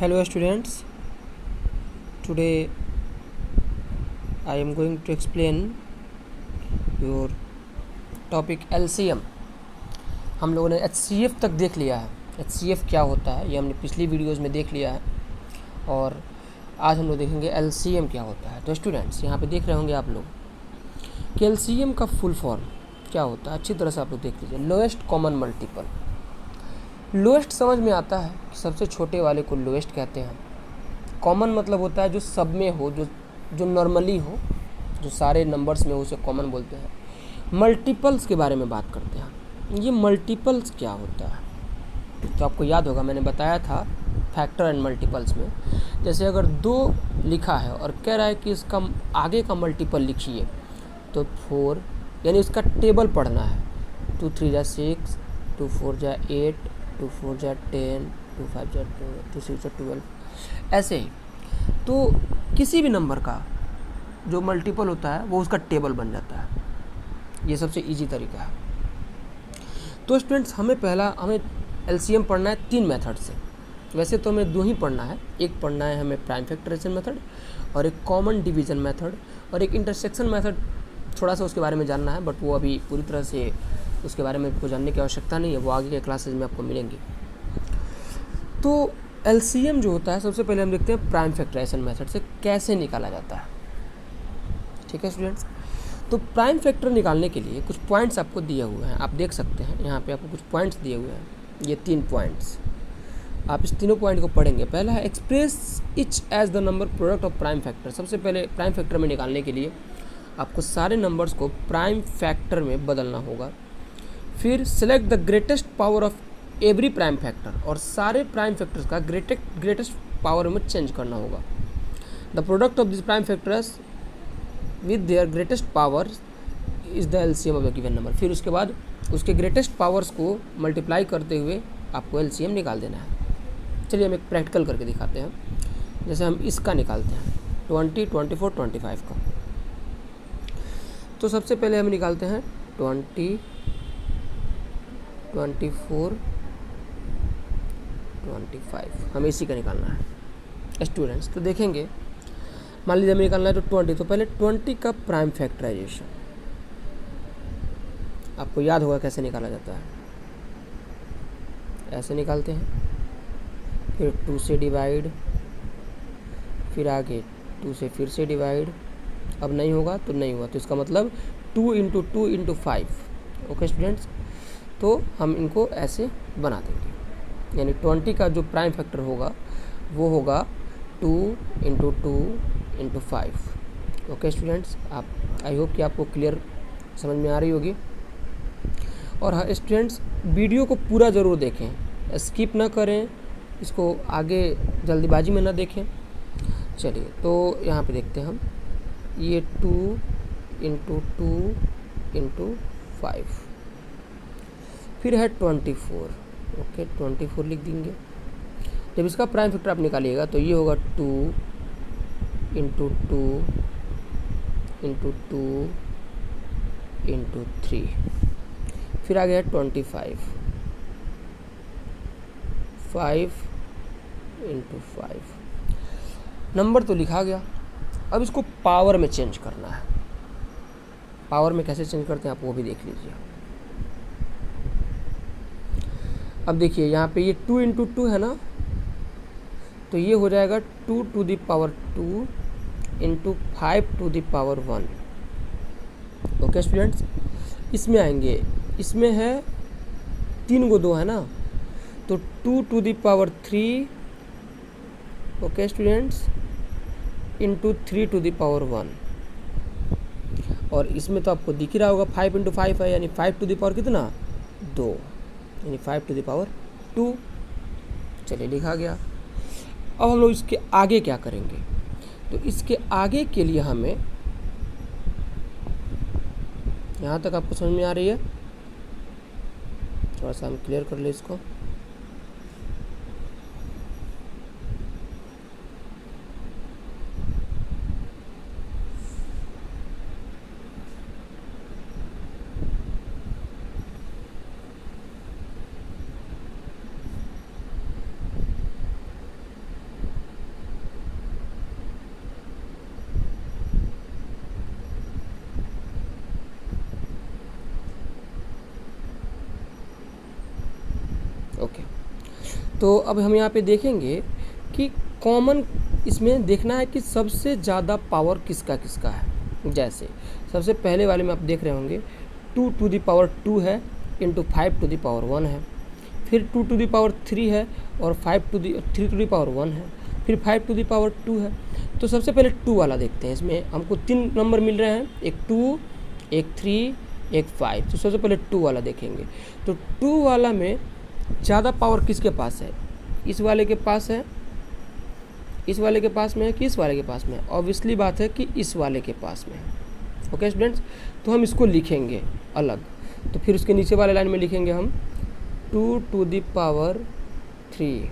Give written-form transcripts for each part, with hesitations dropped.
Hello students, today I am going to explain your topic LCM। हम लोगों ने HCF तक देख लिया है। HCF क्या होता है ये हमने पिछली वीडियोस में देख लिया है और आज हम लोग देखेंगे LCM क्या होता है। तो स्टूडेंट्स यहाँ पे देख रहे होंगे आप लोग कि LCM का फुल फॉर्म क्या होता है, अच्छी तरह से आप लोग देख लीजिए। Lowest common multiple. लोएस्ट समझ में आता है कि सबसे छोटे वाले को लोएस्ट कहते हैं। कॉमन मतलब होता है जो सब में हो, जो नॉर्मली हो, जो सारे नंबर्स में हो, उसे कॉमन बोलते हैं। मल्टीपल्स के बारे में बात करते हैं। ये मल्टीपल्स क्या होता है तो आपको याद होगा, मैंने बताया था फैक्टर एंड मल्टीपल्स में। जैसे अगर 2 लिखा है और कह रहा है कि इसका आगे का मल्टीपल लिखिए तो 4, यानी उसका टेबल पढ़ना है। 2 3 जा 6, 2 4 जा 8, 2 4 जा 10, 2 5 जा 2, 2 6 जा 12, ऐसे ही। तो किसी भी नंबर का जो मल्टीपल होता है वो उसका टेबल बन जाता है। ये सबसे इजी तरीका है। तो स्टूडेंट्स हमें एलसीएम पढ़ना है 3 मेथड से। वैसे तो हमें 2 ही पढ़ना है। एक पढ़ना है हमें प्राइम फैक्टराइजेशन मेथड और एक कॉमन डिवीजन मेथड और एक इंटरसेक्शन मेथड। थोड़ा सा उसके बारे में जानना है, बट वो अभी पूरी तरह से उसके बारे में आपको जानने की आवश्यकता नहीं है, वो आगे के क्लासेज में आपको मिलेंगे। तो एलसीएम जो होता है, सबसे पहले हम देखते हैं प्राइम फैक्टराइजेशन मेथड से कैसे निकाला जाता है। ठीक है स्टूडेंट्स, तो प्राइम फैक्टर निकालने के लिए कुछ पॉइंट्स आपको दिए हुए हैं, आप देख सकते हैं यहाँ पे आपको कुछ पॉइंट्स दिए हुए हैं। ये 3 पॉइंट्स, आप इस तीनों पॉइंट को पढ़ेंगे। पहला है express each as the number product of prime factor. सबसे पहले प्राइम फैक्टर में निकालने के लिए आपको सारे नंबर्स को प्राइम फैक्टर में बदलना होगा। फिर select the greatest power of every prime factor, और सारे प्राइम फैक्टर्स का ग्रेटेस्ट पावर में चेंज करना होगा। The product of this prime factors with their greatest power is the LCM of the given number. फिर उसके बाद उसके ग्रेटेस्ट पावर्स को मल्टीप्लाई करते हुए आपको एलसीएम निकाल देना है। चलिए हम एक प्रैक्टिकल करके दिखाते हैं। जैसे हम इसका निकालते हैं 20, 24, 25 का। तो सबसे पहले हम निकालते हैं 20, 24, 25, हमें इसी का निकालना है स्टूडेंट्स। तो देखेंगे, मान लीजिए हमें निकालना है तो 20, तो पहले 20 का प्राइम फैक्टराइजेशन आपको याद होगा कैसे निकाला जाता है। ऐसे निकालते हैं, फिर 2 से डिवाइड, फिर आगे 2 से फिर से डिवाइड। अब नहीं होगा तो नहीं हुआ, तो इसका मतलब 2 × 2 × 5। ओके स्टूडेंट्स, तो हम इनको ऐसे बना देंगे। यानी 20 का जो प्राइम फैक्टर होगा वो होगा 2 × 2 × 5। ओके स्टूडेंट्स, आप आई होप कि आपको क्लियर समझ में आ रही होगी। और हाँ स्टूडेंट्स, वीडियो को पूरा ज़रूर देखें, स्किप ना करें, इसको आगे जल्दीबाजी में ना देखें। चलिए तो यहाँ पे देखते हैं हम, ये 2 × 2 × 5, फिर है 24। ओके 24 लिख देंगे। जब इसका प्राइम फैक्टर आप निकालिएगा तो ये होगा 2 × 2 × 2 × 3। फिर आ गया 25, 5 × 5। नंबर तो लिखा गया, अब इसको पावर में चेंज करना है। पावर में कैसे चेंज करते हैं आप वो भी देख लीजिए। अब देखिए यहाँ पे ये 2 × 2 है ना, तो ये हो जाएगा 2 to the power 2 × 5 to the power 1। Okay students, इसमें आएंगे, इसमें है 3 को 2 है ना, तो 2 to the power 3। Okay students, × 3 to the power 1। और इसमें तो आपको दिख ही रहा होगा 5 × 5 है, यानी 5 to the power कितना, 2, यानी 5 to the power 2। चलिए लिखा गया। अब हम लोग इसके आगे क्या करेंगे, तो इसके आगे के लिए हमें, यहाँ तक आपको समझ में आ रही है, थोड़ा सा हम क्लियर कर ले इसको। तो अब हम यहाँ पे देखेंगे कि कॉमन इसमें देखना है कि सबसे ज़्यादा पावर किसका किसका है। जैसे सबसे पहले वाले में आप देख रहे होंगे 2 टू दी पावर 2 है इंटू 5 टू दी पावर 1 है, फिर 2 टू दी पावर 3 है और 3 टू दी पावर 1 है, फिर 5 टू दी पावर 2 है। तो सबसे पहले 2 वाला देखते हैं। इसमें हमको 3 नंबर मिल रहे हैं, एक 2, एक 3, एक 5। तो सबसे पहले 2 वाला देखेंगे। तो 2 वाला में ज़्यादा पावर किसके पास है? इस वाले के पास है, इस वाले के पास में है कि इस वाले के पास में है? ऑब्वियसली बात है कि इस वाले के पास में है। ओके स्टूडेंट्स, तो हम इसको लिखेंगे अलग। तो फिर उसके नीचे वाले लाइन में लिखेंगे हम 2 टू दी पावर 3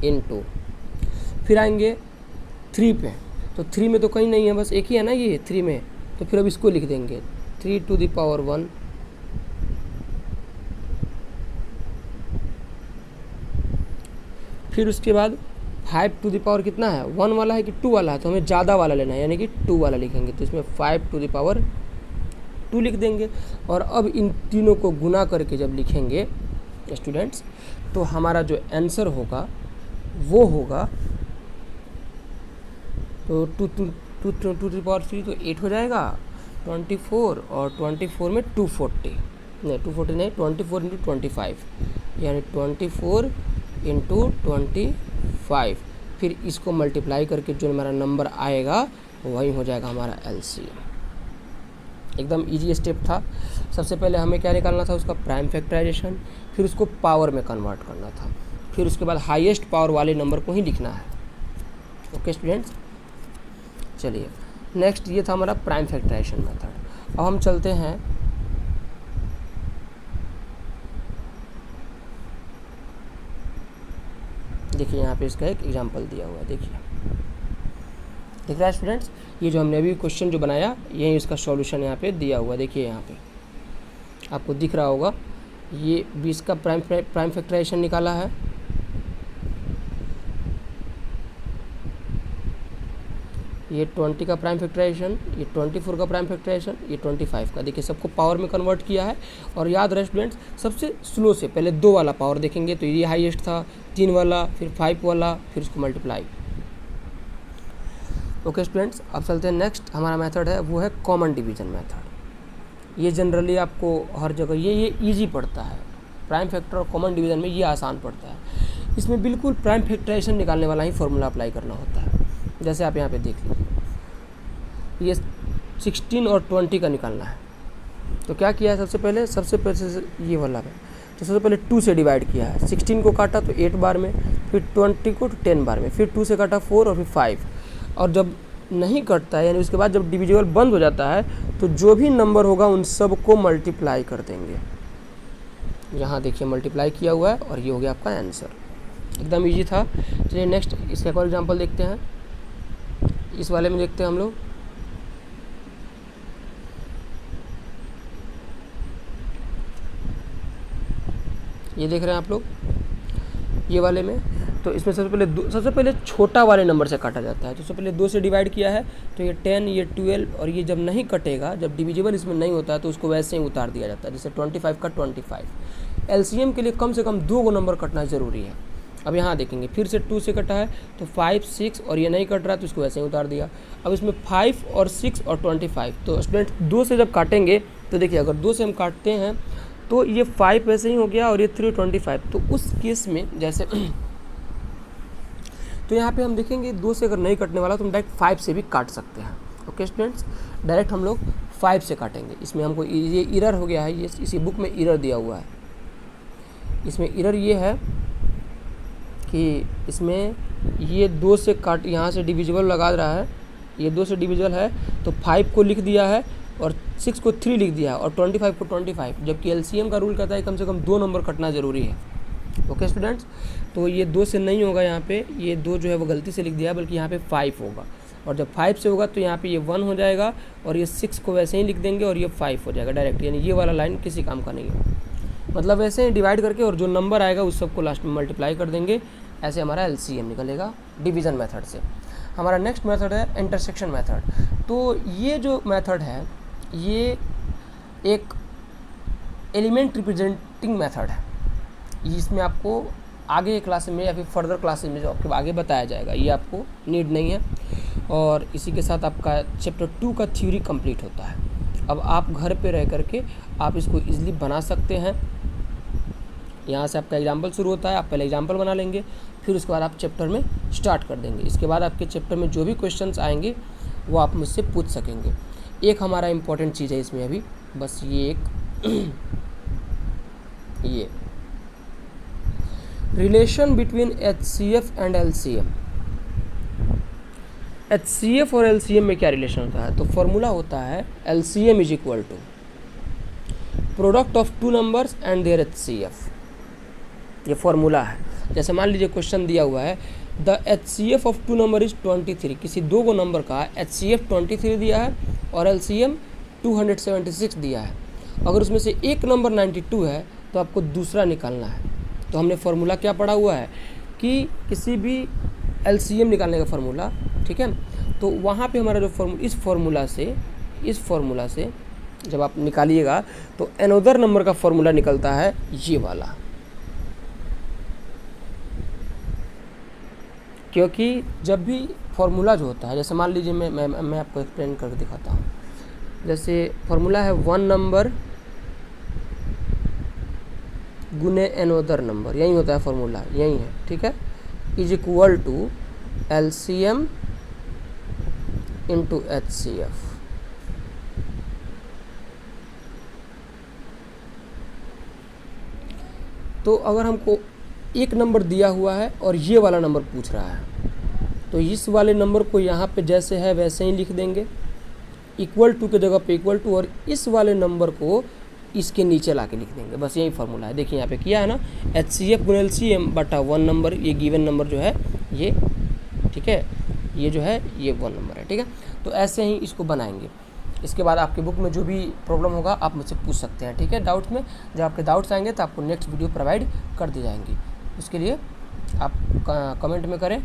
इंटू, फिर आएंगे 3 पे। तो 3 में तो कहीं नहीं है, बस एक ही है ना ये 3 में। तो फिर अब इसको लिख देंगे 3 टू दी पावर 1 फिर उसके बाद 5 टू दी पावर कितना है? 1 वाला है कि 2 वाला है? तो हमें ज़्यादा वाला लेना है, यानी कि 2 वाला लिखेंगे। तो इसमें 5 टू दी पावर 2 लिख देंगे। और अब इन तीनों को गुना करके जब लिखेंगे स्टूडेंट्स, तो हमारा जो आंसर होगा वो होगा, तो 2 टू दी पावर 3 तो 8 हो जाएगा, 24 और 24 में 240 नहीं, 240 नहीं, 24 इंटू 25 यानी 24 इंटू 25। फिर इसको मल्टीप्लाई करके जो हमारा नंबर आएगा वही हो जाएगा हमारा एलसीएम। एकदम इजी स्टेप था। सबसे पहले हमें क्या निकालना था? उसका प्राइम फैक्टराइजेशन, फिर उसको पावर में कन्वर्ट करना था, फिर उसके बाद हाईएस्ट पावर वाले नंबर को ही लिखना है। ओके स्टूडेंट्स, चलिए नेक्स्ट ये था हमारा प्राइम फैक्टराइजेशन मेथड। अब हम चलते हैं देखिए यहाँ पे इसका एक एग्जांपल दिया हुआ है। देखिए दिख रहा है स्टूडेंट्स, ये जो हमने अभी क्वेश्चन जो बनाया यही इसका सॉल्यूशन यहाँ पे दिया हुआ है। देखिए यहाँ पे आपको दिख रहा होगा, ये 20 का प्राइम फैक्टराइजेशन निकाला है, ये 20 का प्राइम फैक्टराइजेशन, ये 24 का प्राइम फैक्टराइजेशन, ये 25 का। देखिए सबको पावर में कन्वर्ट किया है। और याद रहे स्टूडेंट्स, सबसे स्लो से पहले 2 वाला पावर देखेंगे, तो ये हाईएस्ट था, 3 वाला, फिर 5 वाला, फिर इसको मल्टीप्लाई। ओके स्टूडेंट्स, अब चलते हैं नेक्स्ट हमारा मेथड है, वो है कॉमन डिवीजन मेथड। ये जनरली आपको हर जगह ये ईजी पड़ता है। प्राइम फैक्टर और कॉमन डिवीजन में ये आसान पड़ता है। इसमें बिल्कुल प्राइम फैक्टराइजेशन निकालने वाला ही फॉर्मूला अप्लाई करना होता है। जैसे आप यहाँ पे देख लीजिए, ये 16 और 20 का निकालना है। तो क्या किया है? सबसे पहले ये वाला है, तो सबसे पहले 2 से डिवाइड किया है। 16 को काटा तो 8 बार में, फिर 20 को 10 बार में, फिर 2 से काटा 4 और फिर 5। और जब नहीं कटता है, यानी उसके बाद जब डिविजिबल बंद हो जाता है, तो जो भी नंबर होगा उन सब को मल्टीप्लाई कर देंगे। यहाँ देखिए मल्टीप्लाई किया हुआ है और ये हो गया आपका आंसर। एकदम ईजी था। चलिए नेक्स्ट इसका एक और एग्जाम्पल देखते हैं। इस वाले में देखते हैं हम लोग, ये देख रहे हैं आप लोग, ये वाले में। तो इसमें सबसे पहले छोटा वाले नंबर से काटा जाता है। तो सबसे पहले 2 से डिवाइड किया है, तो ये 10, ये 12, और ये जब नहीं कटेगा, जब डिविजिबल इसमें नहीं होता है, तो उसको वैसे ही उतार दिया जाता है। जैसे 25 का 25। एलसीएम के लिए कम से कम 2 नंबर कटना ज़रूरी है। अब यहाँ देखेंगे, फिर से 2 से कटा है तो 5, 6, और ये नहीं कट रहा है तो इसको वैसे ही उतार दिया। अब इसमें 5 और 6 और 25। तो स्टूडेंट 2 से जब काटेंगे तो देखिए, अगर 2 से हम काटते हैं तो ये 5 वैसे ही हो गया और ये 3 25। तो उस केस में जैसे तो यहाँ पे हम देखेंगे 2 से अगर नहीं कटने वाला तो हम डायरेक्ट 5 से भी काट सकते हैं। ओके स्टूडेंट्स, डायरेक्ट हम लोग 5 से काटेंगे। इसमें हमको ये इरर हो गया है, ये इसी बुक में इरर दिया हुआ है। इसमें इरर ये है कि इसमें ये 2 से काट, यहाँ से डिविजिबल लगा रहा है, ये 2 से डिविजिबल है तो 5 को लिख दिया है और 6 को 3 लिख दिया है और 25 को 25। जबकि एलसीएम का रूल कहता है कम से कम 2 नंबर कटना ज़रूरी है। ओके स्टूडेंट्स, तो ये 2 से नहीं होगा, यहाँ पे ये 2 जो है वो गलती से लिख दिया है, बल्कि यहाँ पे 5 होगा। और जब 5 से होगा तो यहाँ पे ये 1 हो जाएगा और ये 6 को वैसे ही लिख देंगे और ये 5 हो जाएगा डायरेक्ट। यानी ये वाला लाइन किसी काम का नहीं है। मतलब वैसे ही डिवाइड करके और जो नंबर आएगा उस सबको लास्ट में मल्टीप्लाई कर देंगे। ऐसे हमारा एलसीएम निकलेगा डिवीज़न मेथड से। हमारा नेक्स्ट मेथड है इंटरसेक्शन मेथड। तो ये जो मेथड है ये एलिमेंट रिप्रेजेंटिंग मेथड है। इसमें आपको आगे क्लास में या फिर फर्दर क्लासेस में जो आपके आगे बताया जाएगा, ये आपको नीड नहीं है। और इसी के साथ आपका चैप्टर 2 का थ्योरी कंप्लीट होता है। अब आप घर पे रह करके आप इसको इजीली बना सकते हैं। यहाँ से आपका एग्जाम्पल शुरू होता है, आप पहले एग्जाम्पल बना लेंगे, फिर उसके बाद आप चैप्टर में स्टार्ट कर देंगे। इसके बाद आपके चैप्टर में जो भी क्वेश्चंस आएंगे वो आप मुझसे पूछ सकेंगे। एक हमारा इम्पॉर्टेंट चीज़ है इसमें अभी, बस ये एक ये relation between HCF and LCM। HCF और LCM में क्या रिलेशन होता है? तो फॉर्मूला होता है LCM is equal to product of two numbers and their HCF। ये फॉर्मूला है। जैसे मान लीजिए क्वेश्चन दिया हुआ है the HCF of two number is 23। किसी दो गो नंबर का HCF 23 दिया है और LCM 276 दिया है। अगर उसमें से एक नंबर 92 है तो आपको दूसरा निकालना है। तो हमने फार्मूला क्या पढ़ा हुआ है कि किसी भी LCM निकालने का फार्मूला, ठीक है। तो वहाँ पे हमारा जो इस फार्मूला से जब आप निकालिएगा तो अनदर नंबर का फार्मूला निकलता है ये वाला। क्योंकि जब भी फार्मूला जो होता है, जैसे मान लीजिए मैं आपको एक्सप्लेन करके दिखाता हूँ। जैसे फार्मूला है वन नंबर गुने अनदर नंबर, यही होता है फार्मूला, यही है, ठीक है। Is equal to LCM into HCF। तो अगर हमको एक नंबर दिया हुआ है और ये वाला नंबर पूछ रहा है तो इस वाले नंबर को यहाँ पे जैसे है वैसे ही लिख देंगे, इक्वल टू के जगह पे इक्वल टू, और इस वाले नंबर को इसके नीचे ला के लिख देंगे। बस यही फार्मूला है। देखिए यहाँ पे किया है ना, HCF गुना LCM बटा वन नंबर, ये गिवन नंबर जो है ये, ठीक है, ये जो है ये वन नंबर है, ठीक है। तो ऐसे ही इसको बनाएंगे। इसके बाद आपके बुक में जो भी प्रॉब्लम होगा आप मुझसे पूछ सकते हैं, ठीक है। डाउट में जब आपके डाउट्स आएंगे तो आपको नेक्स्ट वीडियो प्रोवाइड कर दी जाएंगी। उसके लिए आप कमेंट में करें